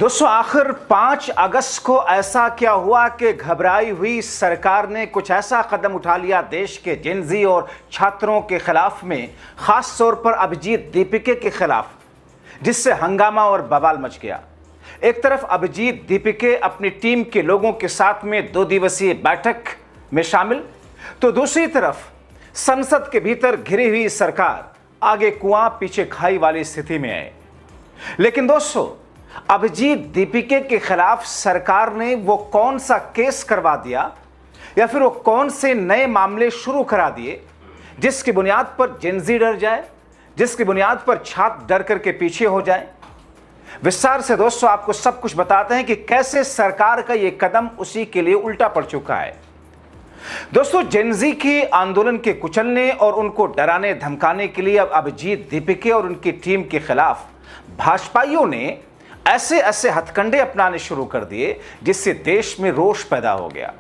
दोस्तों, आखिर 5 अगस्त को ऐसा क्या हुआ कि घबराई हुई सरकार ने कुछ ऐसा कदम उठा लिया देश के जेनजी और छात्रों के खिलाफ में, खास तौर पर अभिजीत दीपिके के खिलाफ, जिससे हंगामा और बवाल मच गया। एक तरफ अभिजीत दीपिके अपनी टीम के लोगों के साथ में 2 दिवसीय बैठक में शामिल, तो दूसरी तरफ संसद के भीतर घिरी हुई सरकार आगे कुआं पीछे खाई वाली स्थिति में है। लेकिन दोस्तों, अभिजीत दीपिके के खिलाफ सरकार ने वो कौन सा केस करवा दिया या फिर वो कौन से नए मामले शुरू करा दिए जिसकी बुनियाद पर जेनजी डर जाए, जिसकी बुनियाद पर छात्र डर करके पीछे हो जाए। विस्तार से दोस्तों आपको सब कुछ बताते हैं कि कैसे सरकार का ये कदम उसी के लिए उल्टा पड़ चुका है। दोस्तों, जेनजी के आंदोलन के कुचलने और उनको डराने धमकाने के लिए अब अभिजीत दीपिके और उनकी टीम के खिलाफ भाजपाइयों ने ऐसे ऐसे हथकंडे अपनाने शुरू कर दिए जिससे देश में रोष पैदा हो गया।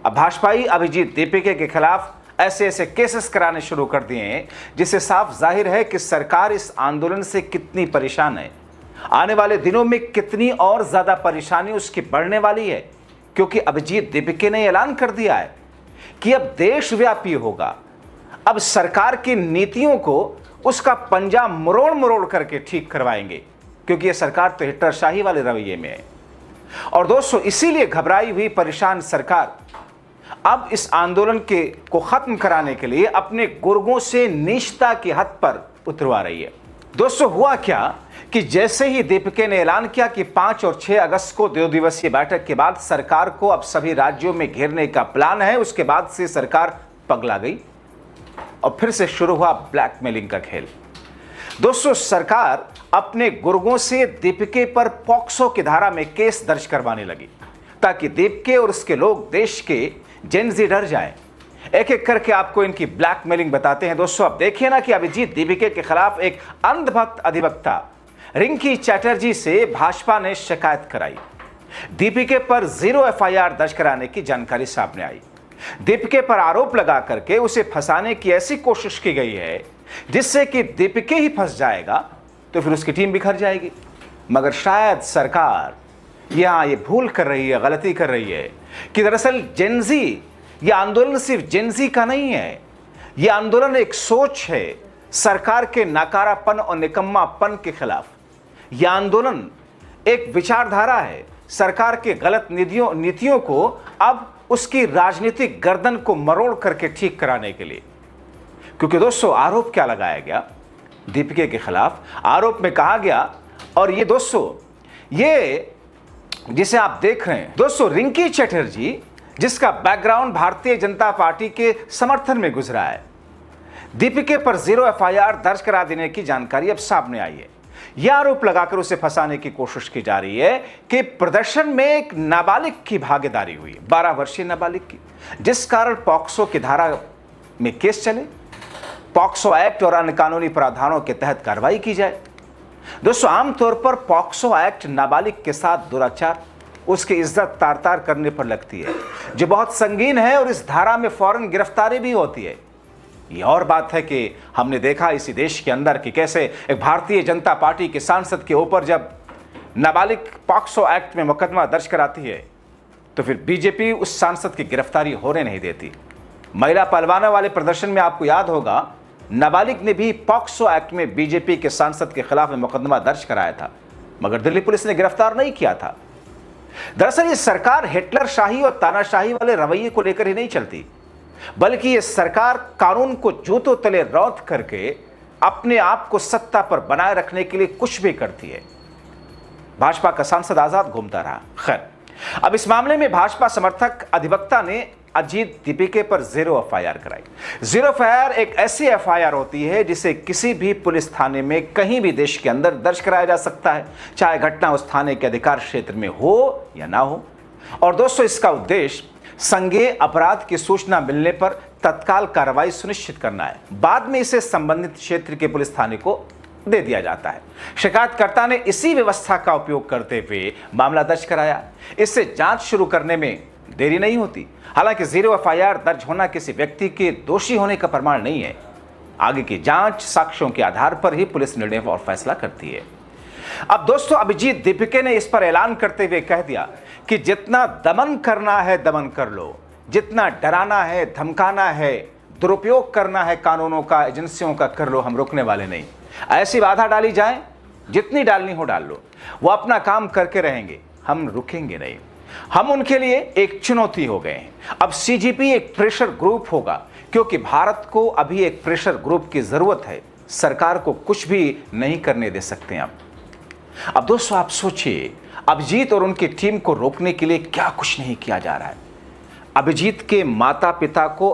अब भाजपाई अभिजीत दीपिके के खिलाफ ऐसे ऐसे केसेस कराने शुरू कर दिए हैं जिससे साफ जाहिर है कि सरकार इस आंदोलन से कितनी परेशान है। आने वाले दिनों में कितनी और ज्यादा परेशानी उसकी बढ़ने वाली है, क्योंकि अभिजीत दीपिके ने ऐलान कर दिया है कि अब देशव्यापी होगा। अब सरकार की नीतियों को उसका पंजा मरोड़ मरोड़ करके ठीक करवाएंगे, क्योंकि यह सरकार तो हिटलरशाही वाले रवैये में है। और दोस्तों, इसीलिए घबराई हुई परेशान सरकार अब इस आंदोलन को खत्म कराने के लिए अपने गुर्गों से नीचता की हद पर उतरवा रही है। दोस्तों, हुआ क्या कि जैसे ही दीपिके ने ऐलान किया कि 5 और 6 अगस्त को 2 दिवसीय बैठक के बाद सरकार को अब सभी राज्यों में घेरने का प्लान है, उसके बाद से सरकार पगला गई और फिर से शुरू हुआ ब्लैकमेलिंग का खेल। दोस्तों, सरकार अपने गुर्गों से दीपिके पर पॉक्सो की धारा में केस दर्ज करवाने लगी ताकि दीपिके और उसके लोग देश के जेनजी डर जाएं। एक एक करके आपको इनकी ब्लैकमेलिंग बताते हैं। दोस्तों, अब देखिए ना कि अभिजीत दीपिके के खिलाफ एक अंधभक्त अधिवक्ता रिंकी चैटर्जी से भाजपा ने शिकायत कराई। दीपिके पर 0 एफआईआर दर्ज कराने की जानकारी सामने आई। दीपिके पर आरोप लगा करके उसे फंसाने की ऐसी कोशिश की गई है जिससे कि दीपिके ही फंस जाएगा तो फिर उसकी टीम बिखर जाएगी। मगर शायद सरकार यहां ये भूल कर रही है, गलती कर रही है कि दरअसल जेनजी, ये आंदोलन सिर्फ जेनजी का नहीं है। यह आंदोलन एक सोच है सरकार के नकारापन और निकम्मापन के खिलाफ। यह आंदोलन एक विचारधारा है सरकार के गलत नीतियों को अब उसकी राजनीतिक गर्दन को मरोड़ करके ठीक कराने के लिए। क्योंकि दोस्तों, आरोप क्या लगाया गया दीपिके के खिलाफ? आरोप में कहा गया, और ये दोस्तों, ये जिसे आप देख रहे हैं दोस्तों, रिंकी चैटर्जी, जिसका बैकग्राउंड भारतीय जनता पार्टी के समर्थन में गुजरा है, दीपिके पर 0 एफआईआर दर्ज करा देने की जानकारी अब सामने आई है। यह आरोप लगाकर उसे फंसाने की कोशिश की जा रही है कि प्रदर्शन में एक नाबालिग की भागीदारी हुई, 12 वर्षीय नाबालिग की, जिस कारण पॉक्सो की धारा में केस चले, पॉक्सो एक्ट और अन्य कानूनी प्रावधानों के तहत कार्रवाई की जाए। दोस्तों, आमतौर पर पॉक्सो एक्ट नाबालिग के साथ दुराचार, उसकी इज्जत तार तार करने पर लगती है, जो बहुत संगीन है, और इस धारा में फौरन गिरफ्तारी भी होती है। ये और बात है कि हमने देखा इसी देश के अंदर कि कैसे एक भारतीय जनता पार्टी के सांसद के ऊपर जब नाबालिग पॉक्सो एक्ट में मुकदमा दर्ज कराती है तो फिर बीजेपी उस सांसद की गिरफ्तारी होने नहीं देती। महिला पहलवानों वाले प्रदर्शन में आपको याद होगा, नाबालिग ने भी पॉक्सो एक्ट में बीजेपी के सांसद के खिलाफ मुकदमा दर्ज कराया था, मगर दिल्ली पुलिस ने गिरफ्तार नहीं किया था। दरअसल ये सरकार हिटलरशाही और तानाशाही वाले रवैये को लेकर ही नहीं चलती, बल्कि ये सरकार कानून को जूतों तले रौंद करके अपने आप को सत्ता पर बनाए रखने के लिए कुछ भी करती है। भाजपा का सांसद आजाद घूमता रहा। खैर, अब इस मामले में भाजपा समर्थक अधिवक्ता ने अभिजीत दीपिके पर 0 एफआईआर कराई। 0 एफआईआर एक ऐसी एफआईआर होती है जिसे किसी भी पुलिस थाने में कहीं भी देश के अंदर दर्ज कराया जा सकता है, चाहे घटना उस थाने के अधिकार क्षेत्र में हो या ना हो। और दोस्तों, इसका उद्देश्य संज्ञेय अपराध की सूचना मिलने पर तत्काल कार्रवाई सुनिश्चित करना है। बाद में इसे संबंधित क्षेत्र के पुलिस थाने को दे दिया जाता है। शिकायतकर्ता ने इसी व्यवस्था का उपयोग करते हुए मामला दर्ज कराया। इससे जांच शुरू करने में देरी नहीं होती। हालांकि 0 एफआईआर दर्ज होना किसी व्यक्ति के दोषी होने का प्रमाण नहीं है। आगे की जांच साक्ष्यों के आधार पर ही पुलिस निर्णय और फैसला करती है। अब दोस्तों, अभिजीत दीपिके ने इस पर ऐलान करते हुए कह दिया कि जितना दमन करना है दमन कर लो, जितना डराना है, धमकाना है, दुरुपयोग करना है कानूनों का, एजेंसियों का, कर लो, हम रुकने वाले नहीं। ऐसी बाधा डाली जाए, जितनी डालनी हो डाल लो, वो अपना काम करके रहेंगे, हम रुकेंगे नहीं। हम उनके लिए एक चुनौती हो गए हैं। अब सीजीपी एक प्रेशर ग्रुप होगा, क्योंकि भारत को अभी एक प्रेशर ग्रुप की जरूरत है। सरकार को कुछ भी नहीं करने दे सकते हैं। अब दोस्तों, आप सोचिए, अभिजीत और उनकी टीम को रोकने के लिए क्या कुछ नहीं किया जा रहा है। अभिजीत के माता पिता को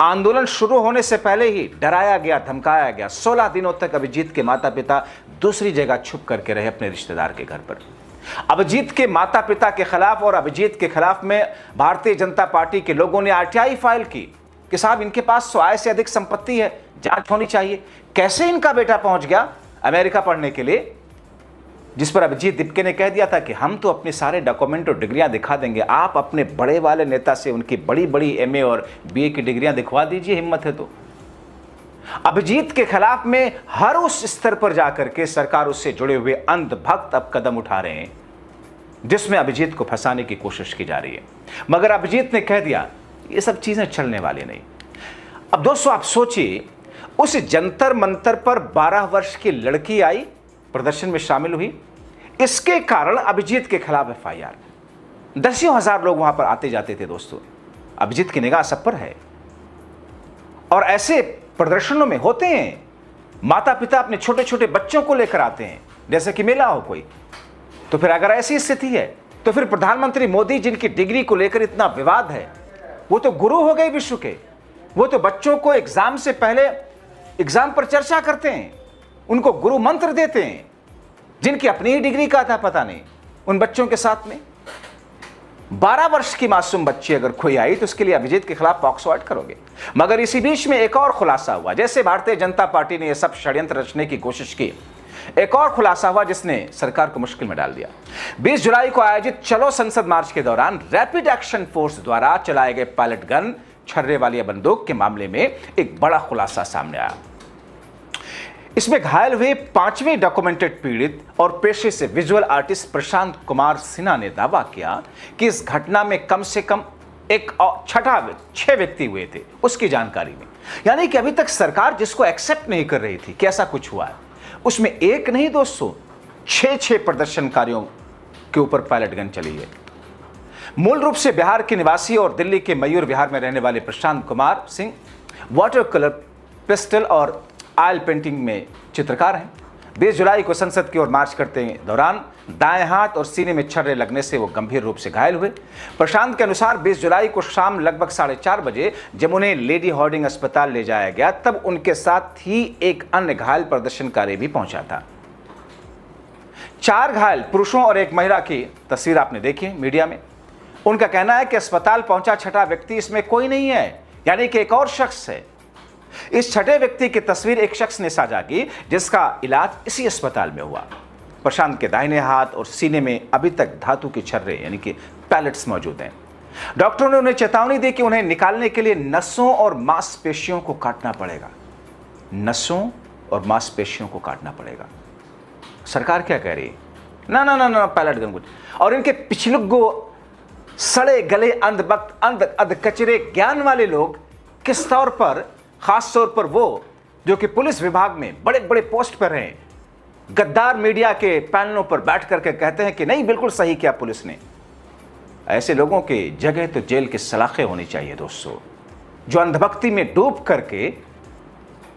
आंदोलन शुरू होने से पहले ही डराया गया, धमकाया गया। 16 दिनों तक अभिजीत के माता पिता दूसरी जगह छुप करके रहे, अपने रिश्तेदार के घर पर। अभिजीत के माता पिता के खिलाफ और अभिजीत के खिलाफ में भारतीय जनता पार्टी के लोगों ने आरटीआई फाइल की कि साहब, इनके पास 100 आय से अधिक संपत्ति है, जांच होनी चाहिए। कैसे इनका बेटा पहुंच गया अमेरिका पढ़ने के लिए, जिस पर अभिजीत दीपिके ने कह दिया था कि हम तो अपने सारे डॉक्यूमेंट और डिग्रियां दिखा देंगे, आप अपने बड़े वाले नेता से उनकी बड़ी बड़ी एमए और बीए की डिग्रियां दिखवा दीजिए, हिम्मत है तो। अभिजीत के खिलाफ में हर उस स्तर पर जाकर के सरकार उससे जुड़े हुए अंधभक्त अब कदम उठा रहे हैं, जिसमें अभिजीत को फंसाने की कोशिश की जा रही है। मगर अभिजीत ने कह दिया ये सब चीजें चलने वाली नहीं। अब दोस्तों, आप सोचिए, उस जंतर मंतर पर 12 वर्ष की लड़की आई, प्रदर्शन में शामिल हुई, इसके कारण अभिजीत के खिलाफ एफआईआर। दसियों हजार लोग वहां पर आते जाते थे। दोस्तों, अभिजीत की निगाह सब पर है, और ऐसे प्रदर्शनों में होते हैं, माता पिता अपने छोटे छोटे बच्चों को लेकर आते हैं, जैसे कि मेला हो कोई। तो फिर अगर ऐसी स्थिति है, तो फिर प्रधानमंत्री मोदी, जिनकी डिग्री को लेकर इतना विवाद है, वो तो गुरु हो गए विश्व के। वो तो बच्चों को एग्जाम से पहले एग्जाम पर चर्चा करते हैं, उनको गुरु मंत्र देते हैं, जिनकी अपनी ही डिग्री का था पता नहीं, उन बच्चों के साथ में 12 वर्ष की मासूम बच्ची अगर कोई आई तो उसके लिए अभिजीत के खिलाफ पॉक्सो एक्ट करोगे। मगर इसी बीच में एक और खुलासा हुआ। जैसे भारतीय जनता पार्टी ने यह सब षड्यंत्र रचने की कोशिश की, एक और खुलासा हुआ जिसने सरकार को मुश्किल में डाल दिया। 20 जुलाई को आयोजित चलो संसद मार्च के दौरान रैपिड एक्शन फोर्स द्वारा चलाए गए पायलट गन, छर्रे वाली बंदूक के मामले में एक बड़ा खुलासा सामने आया। इसमें घायल हुए 5वें डॉक्यूमेंटेड पीड़ित और पेशे से विजुअल आर्टिस्ट प्रशांत कुमार सिन्हा ने दावा किया कि इस घटना में कम से कम एक और 6 व्यक्ति हुए थे उसकी जानकारी में। यानी कि अभी तक सरकार जिसको एक्सेप्ट नहीं कर रही थी कि ऐसा कुछ हुआ है, उसमें एक नहीं दोस्तों, 6 प्रदर्शनकारियों के ऊपर पायलट गन चली है। मूल रूप से बिहार के निवासी और दिल्ली के मयूर विहार में रहने वाले Prashant Kumar Singh water colour, pastel और ऑयल पेंटिंग में चित्रकार हैं। 20 जुलाई को संसद की ओर मार्च करते दौरान दाएं हाथ और सीने में छर्रे लगने से वो गंभीर रूप से घायल हुए। प्रशांत के अनुसार 20 जुलाई को शाम लगभग 4:30 बजे जब उन्हें लेडी हार्डिंग अस्पताल ले जाया गया, तब उनके साथ ही एक अन्य घायल प्रदर्शनकारी भी पहुंचा था। 4 घायल पुरुषों और एक महिला की तस्वीर आपने देखी मीडिया में। उनका कहना है कि अस्पताल पहुंचा 6ठा व्यक्ति इसमें कोई नहीं है, यानी कि एक और शख्स है। इस 6ठे व्यक्ति की तस्वीर एक शख्स ने साझा की जिसका इलाज इसी अस्पताल में हुआ। प्रशांत के दाहिने हाथ और सीने में अभी तक धातु के छर्रे यानी कि पैलेट्स मौजूद हैं। डॉक्टरों ने उन्हें चेतावनी दी कि उन्हें निकालने के लिए नसों और मांसपेशियों को काटना पड़ेगा। नसों और मांसपेशियों को काटना पड़ेगा। सरकार क्या कह रही है? ना ना ना ना, पैलेट गन कुछ। और इनके पिछलुग्गो, सड़े गले अंधभक्त, अधकचरे ज्ञान वाले लोग किस तौर पर, खास तौर पर वो जो कि पुलिस विभाग में बड़े बड़े पोस्ट पर हैं, गद्दार मीडिया के पैनलों पर बैठ करके कहते हैं कि नहीं बिल्कुल सही किया पुलिस ने। ऐसे लोगों की जगह तो जेल की सलाखें होनी चाहिए दोस्तों, जो अंधभक्ति में डूब करके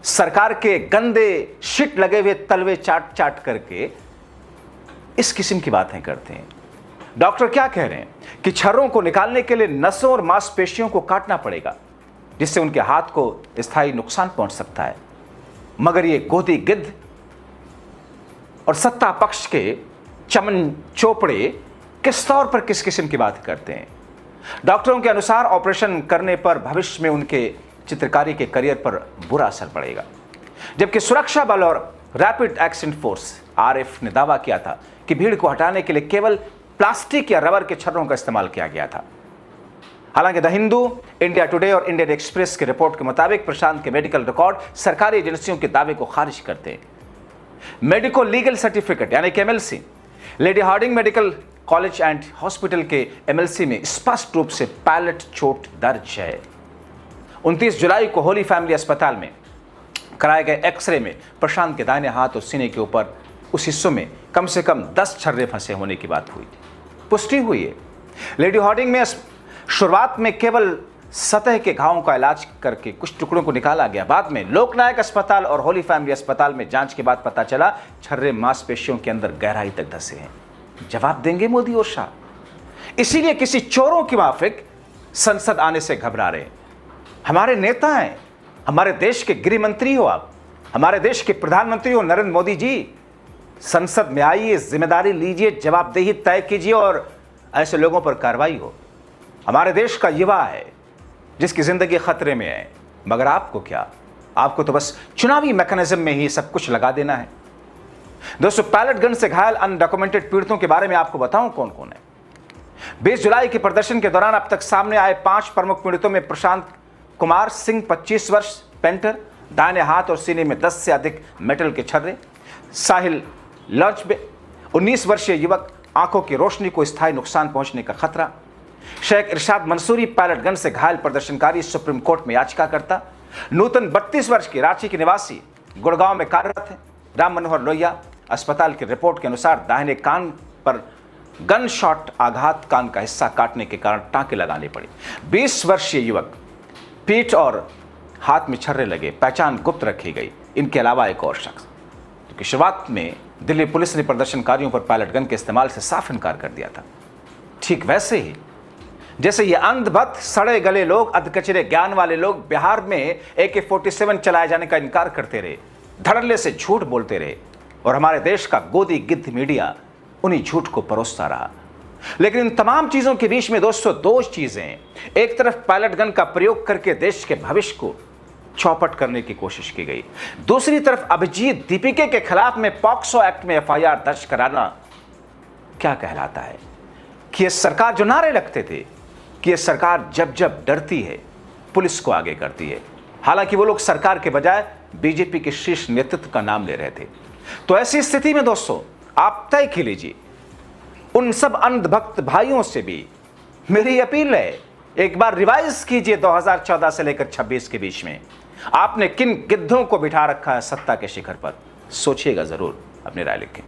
सरकार के गंदे शिट लगे हुए तलवे चाट चाट करके इस किस्म की बातें करते हैं। डॉक्टर क्या कह रहे हैं कि छर्रों को निकालने के लिए नसों और मांसपेशियों को काटना पड़ेगा, जिससे उनके हाथ को स्थायी नुकसान पहुंच सकता है। मगर ये गोदी गिद्ध और सत्ता पक्ष के चमन चोपड़े किस तौर पर किस किस्म की बात करते हैं। डॉक्टरों के अनुसार ऑपरेशन करने पर भविष्य में उनके चित्रकारी के करियर पर बुरा असर पड़ेगा। जबकि सुरक्षा बल और रैपिड एक्शन फोर्स आरएफ ने दावा किया था कि भीड़ को हटाने के लिए केवल प्लास्टिक या रबर के छर्रों का इस्तेमाल किया गया था। हालांकि द हिंदू, इंडिया टुडे और इंडियन एक्सप्रेस की रिपोर्ट के मुताबिक प्रशांत के मेडिकल रिकॉर्ड सरकारी एजेंसियों के दावे को खारिज करते हैं। मेडिको लीगल सर्टिफिकेट यानी कि MLC, Lady Hardinge Medical College and Hospital के एमएलसी में स्पष्ट रूप से पायलट चोट दर्ज है। 29 जुलाई को होली फैमिली अस्पताल में कराए गए एक्सरे में प्रशांत के दाहिने हाथ और सीने के ऊपर उस हिस्सों में कम से कम 10 छर्रे फंसे होने की बात हुई, पुष्टि हुई है। लेडी हार्डिंग में शुरुआत में केवल सतह के घावों का इलाज करके कुछ टुकड़ों को निकाला गया। बाद में लोकनायक अस्पताल और होली फैमिली अस्पताल में जांच के बाद पता चला छर्रे मांसपेशियों के अंदर गहराई तक धंसे हैं। जवाब देंगे मोदी और शाह? इसीलिए किसी चोरों की माफिक संसद आने से घबरा रहे हैं। हमारे नेता हैं, हमारे देश के गृह मंत्री हो आप, हमारे देश के प्रधानमंत्री हो नरेंद्र मोदी जी। संसद में आइए, जिम्मेदारी लीजिए, जवाबदेही तय कीजिए और ऐसे लोगों पर कार्रवाई हो। हमारे देश का युवा है जिसकी जिंदगी खतरे में है, मगर आपको क्या? आपको तो बस चुनावी मैकेनिज्म में ही सब कुछ लगा देना है। दोस्तों, पैलेट गन से घायल अनडॉक्यूमेंटेड पीड़ितों के बारे में आपको बताऊं कौन कौन है। 20 जुलाई के प्रदर्शन के दौरान अब तक सामने आए 5 प्रमुख पीड़ितों में प्रशांत कुमार सिंह 25 वर्ष पेंटर, दाहिने हाथ और सीने में 10 से अधिक मेटल के छर्रे। साहिल लॉन्चबे 19 वर्षीय युवक, आंखों की रोशनी को स्थायी नुकसान पहुंचने का खतरा। शेख इरशाद मंसूरी पैलेट गन से घायल प्रदर्शनकारी, सुप्रीम कोर्ट में याचिकाकर्ता। नूतन 32 वर्ष की रांची के निवासी, गुड़गांव में कार्यरत है। राम मनोहर लोहिया, अस्पताल की रिपोर्ट के अनुसार दाहिने कान पर गन शॉट आघात, कान का हिस्सा काटने के कारण टांके लगाने पड़े। 20 वर्षीय युवक, पीठ और हाथ में छर्रे लगे, पहचान गुप्त रखी गई। इनके अलावा एक और शख्स, क्योंकि शुरुआत में दिल्ली पुलिस ने प्रदर्शनकारियों पर पैलेट गन के इस्तेमाल से साफ इनकार कर दिया था। ठीक वैसे ही जैसे ये अंधभक्त, सड़े गले लोग, अधकचरे ज्ञान वाले लोग बिहार में AK-47 चलाए जाने का इनकार करते रहे, धड़ल्ले से झूठ बोलते रहे और हमारे देश का गोदी गिद्ध मीडिया उन्हीं झूठ को परोसता रहा। लेकिन इन तमाम चीजों के बीच में दोस्तों 2 चीजें, एक तरफ पैलेट गन का प्रयोग करके देश के भविष्य को चौपट करने की कोशिश की गई, दूसरी तरफ अभिजीत दीपिका के खिलाफ में पॉक्सो एक्ट में FIR दर्ज कराना क्या कहलाता है? कि ये सरकार जो नारे लगते थे कि ये सरकार जब जब डरती है पुलिस को आगे करती है, हालांकि वो लोग सरकार के बजाय बीजेपी के शीर्ष नेतृत्व का नाम ले रहे थे। तो ऐसी स्थिति में दोस्तों आप तय की लीजिए, उन सब अंधभक्त भाइयों से भी मेरी अपील है, एक बार रिवाइज कीजिए 2014 से लेकर 26 के बीच में आपने किन गिद्धों को बिठा रखा है सत्ता के शिखर पर। सोचिएगा जरूर, अपनी राय लिखें।